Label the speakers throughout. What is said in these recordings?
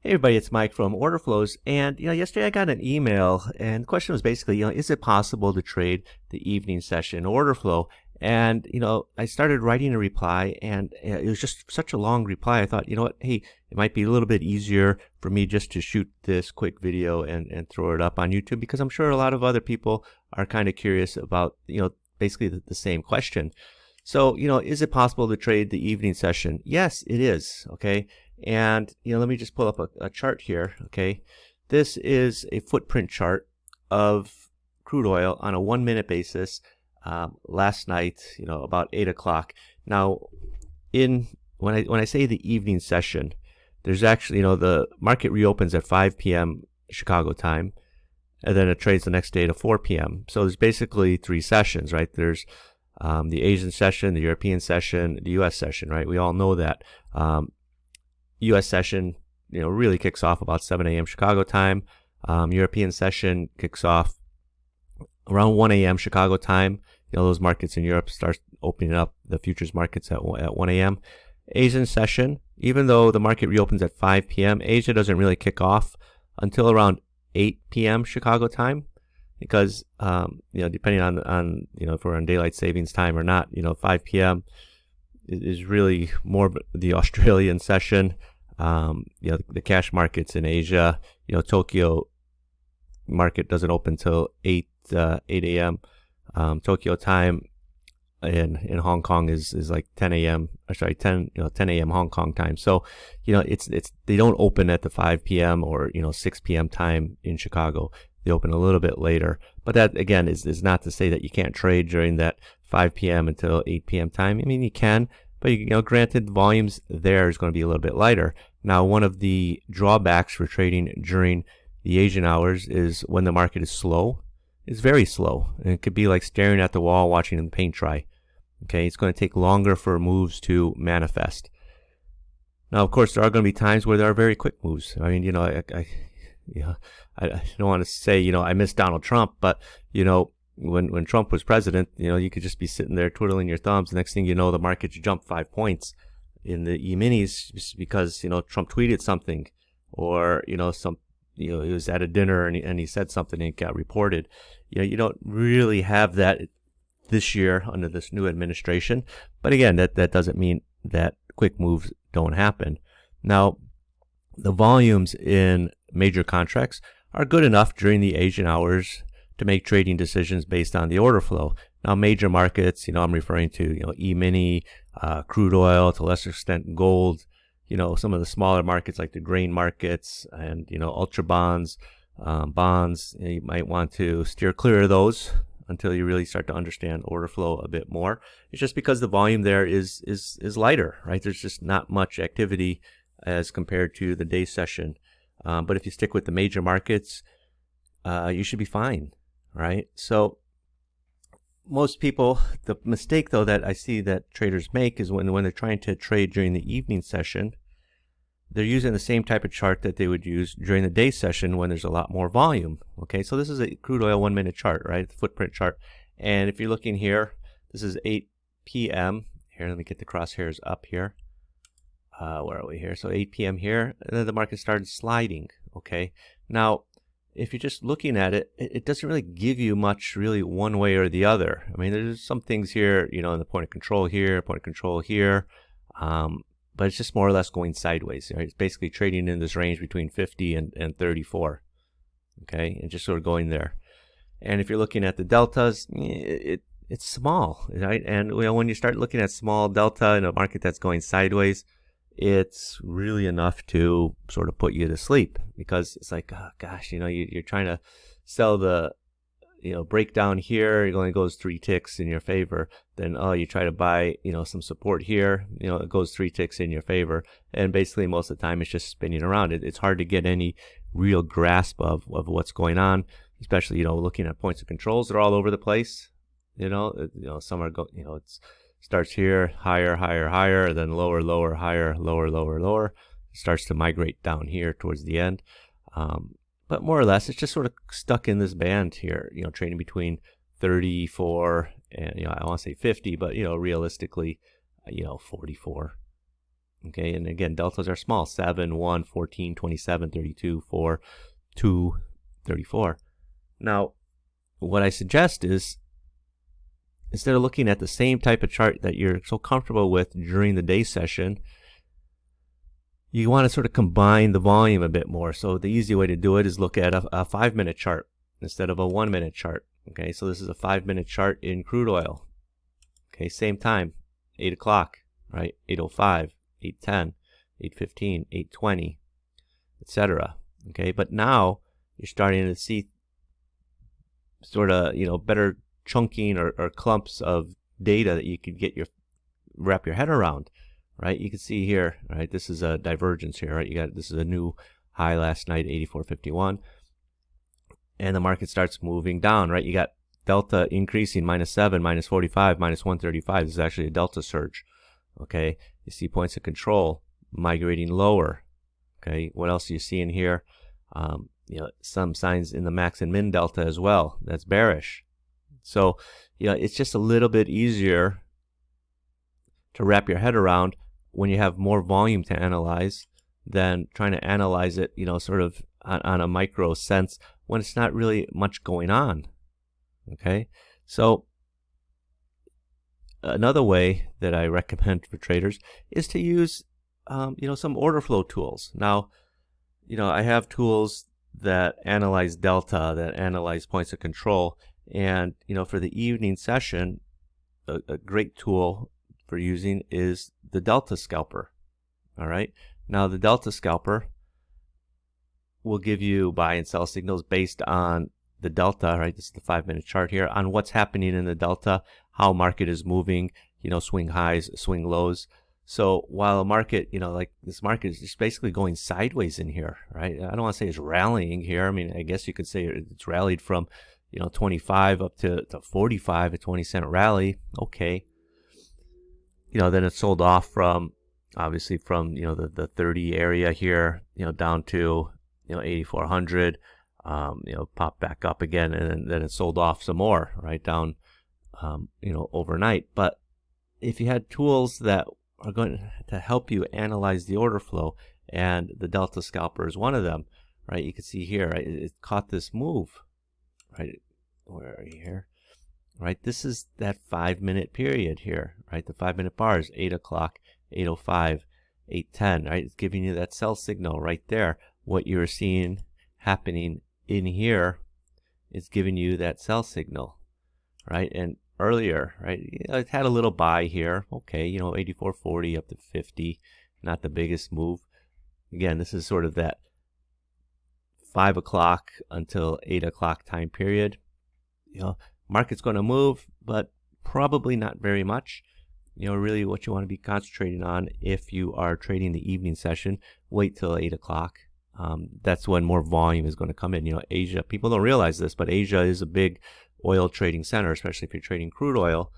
Speaker 1: Hey everybody, it's Mike from Orderflows. And yesterday I got an email, and the question was basically, is it possible to trade the evening session order flow? And I started writing a reply, and it was just such a long reply. I thought, hey, it might be a little bit easier for me just to shoot this quick video and throw it up on YouTube, because I'm sure a lot of other people are kind of curious about, basically the same question. So, is it possible to trade the evening session? Yes, it is. Okay. And let me just pull up a chart here. Okay, this is a footprint chart of crude oil on a 1 minute basis last night, about 8 o'clock. Now, when I say the evening session, there's actually, the market reopens at 5 p.m. Chicago time, and then it trades the next day to 4 p.m. So there's basically three sessions, right? There's the Asian session, the European session, the U.S. session, right? We all know that. U.S. session, really kicks off about 7 a.m. Chicago time. European session kicks off around 1 a.m. Chicago time. Those markets in Europe start opening up, the futures markets at 1 a.m. Asian session, even though the market reopens at 5 p.m., Asia doesn't really kick off until around 8 p.m. Chicago time, because depending on if we're on daylight savings time or not, 5 p.m. is really more the Australian session. The cash markets in Asia, Tokyo market doesn't open till 8 a.m. Tokyo time, and in Hong Kong is like 10 a.m. 10 a.m. Hong Kong time. So it's they don't open at the 5 p.m. or 6 p.m. time in Chicago. They open a little bit later, but that again is not to say that you can't trade during that 5 p.m. until 8 p.m. time. I mean, you can, but granted, volumes there is going to be a little bit lighter. Now, one of the drawbacks for trading during the Asian hours is when the market is slow. It's very slow, and it could be like staring at the wall watching the paint dry. Okay, it's going to take longer for moves to manifest. Now, of course, there are going to be times where there are very quick moves. I mean, I don't want to say, I miss Donald Trump, but, when Trump was president, you could just be sitting there twiddling your thumbs. The next thing you know, the market jumped 5 points in the E-minis just because, Trump tweeted something, or, he was at a dinner and he said something and it got reported. You don't really have that this year under this new administration. But again, that doesn't mean that quick moves don't happen. Now, the volumes in major contracts are good enough during the Asian hours to make trading decisions based on the order flow. Now, major markets, I'm referring to, E-mini, crude oil, to a lesser extent gold, some of the smaller markets like the grain markets and, ultra bonds, bonds. You might want to steer clear of those until you really start to understand order flow a bit more. It's just because the volume there is lighter, right? There's just not much activity as compared to the day session. But if you stick with the major markets, you should be fine, right? So most people, the mistake though that I see that traders make is when they're trying to trade during the evening session, they're using the same type of chart that they would use during the day session when there's a lot more volume. Okay, so this is a crude oil 1 minute chart, right? The footprint chart. And if you're looking here, this is 8 p.m. Here, let me get the crosshairs up here. Where are we here? So 8 p.m. here, and then the market started sliding. Okay, now if you're just looking at it, it doesn't really give you much really one way or the other. I mean, there's some things here, in the point of control here, but it's just more or less going sideways. Right? It's basically trading in this range between 50 and 34. Okay, and just sort of going there. And if you're looking at the deltas, it's small, right? And when you start looking at small delta in a market that's going sideways, it's really enough to sort of put you to sleep, because it's like, oh gosh, you're trying to sell the, breakdown here. It only goes 3 ticks in your favor. Then, you try to buy, some support here, it goes 3 ticks in your favor. And basically most of the time it's just spinning around. It's hard to get any real grasp of what's going on, especially, looking at points of controls. They're all over the place. Some are it's starts here, higher, higher, higher, then lower, lower, higher, lower, lower, lower. It starts to migrate down here towards the end. But more or less, it's just sort of stuck in this band here, trading between 34 and, I want to say 50, but, realistically, 44. Okay, and again, deltas are small: 7, 1, 14, 27, 32, 4, 2, 34. Now, what I suggest is, instead of looking at the same type of chart that you're so comfortable with during the day session, you want to sort of combine the volume a bit more. So the easy way to do it is look at a 5-minute chart instead of a 1-minute chart. Okay, so this is a 5-minute chart in crude oil. Okay, same time, 8 o'clock, right? 8:05, 8:10, 8:15, 8:20, etc. Okay, but now you're starting to see sort of, better chunking or clumps of data that you could wrap your head around, right? You can see here, right? This is a divergence here, right? This is a new high last night, 84.51, and the market starts moving down, right? You got delta increasing, -7, -45, -135. This is actually a delta surge. Okay, you see points of control migrating lower. Okay, what else are you seeing here? Some signs in the max and min delta as well. That's bearish. So, it's just a little bit easier to wrap your head around when you have more volume to analyze than trying to analyze it, sort of on a micro sense when it's not really much going on. Okay, so another way that I recommend for traders is to use, some order flow tools. Now, I have tools that analyze delta, that analyze points of control, and for the evening session, a great tool for using is the delta scalper. All right, now the delta scalper will give you buy and sell signals based on the delta, right? This is the 5-minute chart here, on what's happening in the delta, how market is moving, swing highs, swing lows. So while a market, like this market is just basically going sideways in here, right? I don't want to say it's rallying here. I mean, I guess you could say it's rallied from, 25 up to 45, a 20-cent rally. Okay. Then it sold off from, obviously from, the 30 area here, down to, 8,400, popped back up again, and then it sold off some more, right down, overnight. But if you had tools that are going to help you analyze the order flow, and the delta scalper is one of them, right? You can see here, right? It caught this move, right? Where are you here? Right, this is that 5-minute period here, right? The 5-minute bar is 8 o'clock, 8:05, 8:10, right? It's giving you that sell signal right there. What you're seeing happening in here is giving you that sell signal, right? And earlier, right, it had a little buy here. Okay, 84.40 up to 50, not the biggest move. Again, this is sort of that 5 o'clock until 8 o'clock time period. Market's going to move, but probably not very much. Really what you want to be concentrating on if you are trading the evening session, wait till 8 o'clock. That's when more volume is going to come in. Asia, people don't realize this, but Asia is a big oil trading center, especially if you're trading crude oil.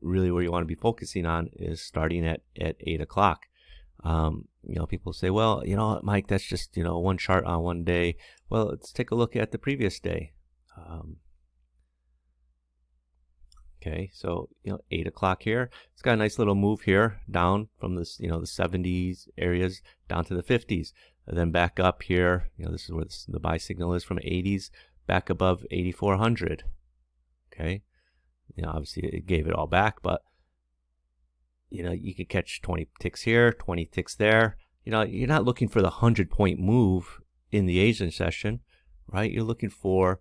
Speaker 1: Really where you want to be focusing on is starting at 8 o'clock. People say, well, Mike, that's just, one chart on one day. Well, let's take a look at the previous day. Okay, so 8 o'clock here. It's got a nice little move here down from this, the 70s areas down to the 50s, and then back up here. This is where the buy signal is, from 80s back above 8,400. Okay, obviously it gave it all back, but you could catch 20 ticks here, 20 ticks there. You're not looking for the 100-point move in the Asian session, right? You're looking for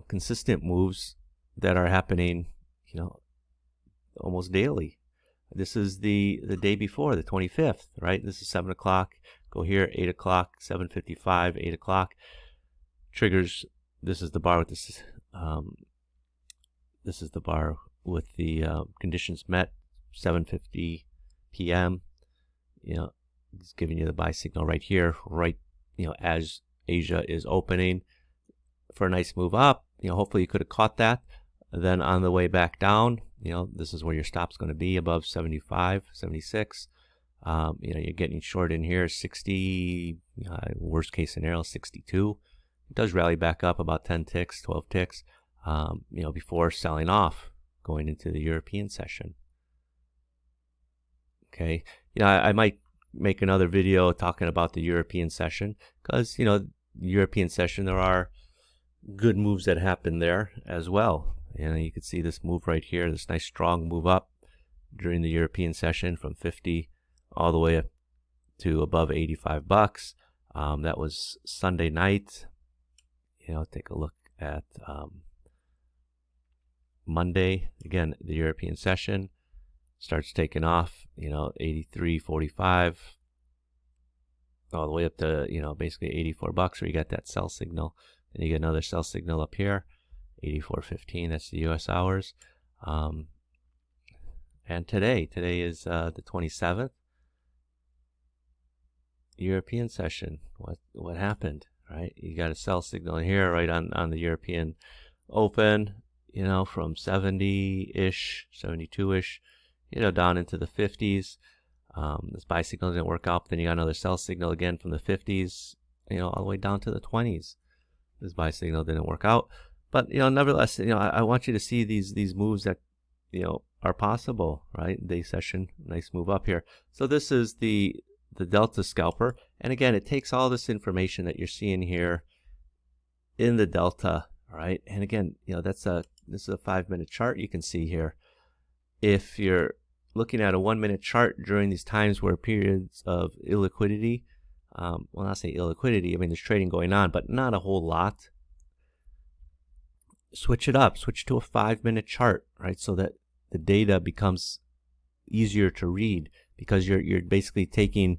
Speaker 1: consistent moves that are happening, almost daily. This is the day before, the 25th, right? This is 7 o'clock. Go here, 8 o'clock, 7:55, 8 o'clock. Triggers. This is the bar with this. This is the bar with the conditions met, 7:50 p.m. It's giving you the buy signal right here, right? As Asia is opening for a nice move up. Hopefully you could have caught that. Then on the way back down, this is where your stop's going to be, above 75, 76. You're getting short in here, 60, worst case scenario, 62. It does rally back up about 10 ticks, 12 ticks, before selling off, going into the European session. Okay, I might make another video talking about the European session, because European session, there are good moves that happen there as well. You can see this move right here, this nice strong move up during the European session from 50 all the way up to above $85. That was Sunday night. Take a look at Monday. Again, the European session starts taking off, 83.45 all the way up to, basically $84, where you got that sell signal. Then you get another sell signal up here, 84.15. That's the US hours. And today is the 27th. European session. What happened, right? You got a sell signal here right on the European open, from 70-ish, 72-ish, down into the 50s. This buy signal didn't work out. Then you got another sell signal again from the 50s, all the way down to the 20s. This buy signal didn't work out. But, nevertheless, I want you to see these moves that, are possible, right? Day session, nice move up here. So this is the Delta Scalper. And again, it takes all this information that you're seeing here in the Delta, right? And again, this is a 5-minute chart you can see here. If you're looking at a 1-minute chart during these times where periods of illiquidity, well, not say illiquidity, I mean, there's trading going on, but not a whole lot. Switch it up, switch to a 5-minute chart, right? So that the data becomes easier to read, because you're basically taking,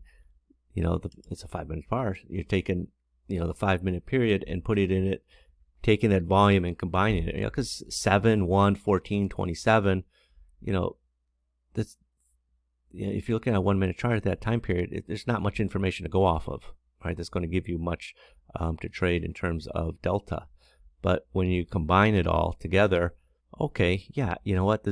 Speaker 1: it's a 5-minute bar. You're taking, the 5-minute period and put it in it, taking that volume and combining it. Because 7, 1, 14, 27, that's, if you're looking at a 1-minute chart at that time period, there's not much information to go off of, right? That's going to give you much to trade in terms of delta. But when you combine it all together, okay, yeah, you know what?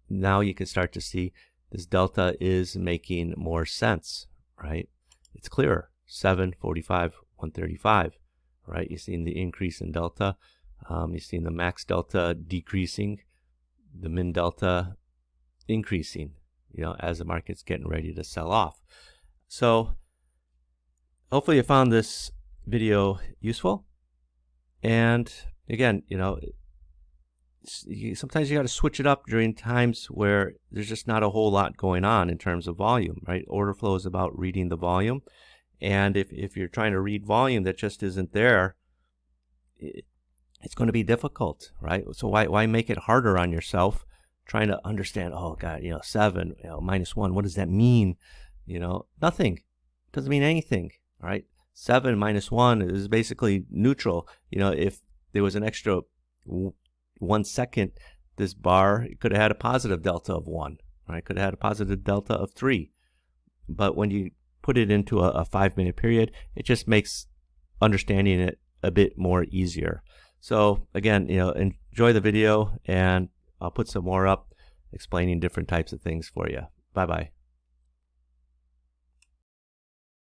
Speaker 1: Now you can start to see this delta is making more sense, right? It's clearer. 745, 135, right? You're seeing the increase in delta. You're seeing the max delta decreasing, the min delta increasing, as the market's getting ready to sell off. So hopefully you found this video useful. And again, sometimes you got to switch it up during times where there's just not a whole lot going on in terms of volume, right? Order flow is about reading the volume. And if you're trying to read volume that just isn't there, it's going to be difficult, right? So why make it harder on yourself trying to understand, oh God, 7, -1, what does that mean? Nothing. It doesn't mean anything, all right? 7 -1 is basically neutral. If there was an extra 1 second, this bar could have had a positive delta of 1, right? Could have had a positive delta of 3. But when you put it into a 5-minute period, it just makes understanding it a bit more easier. So again, enjoy the video, and I'll put some more up explaining different types of things for you. Bye-bye.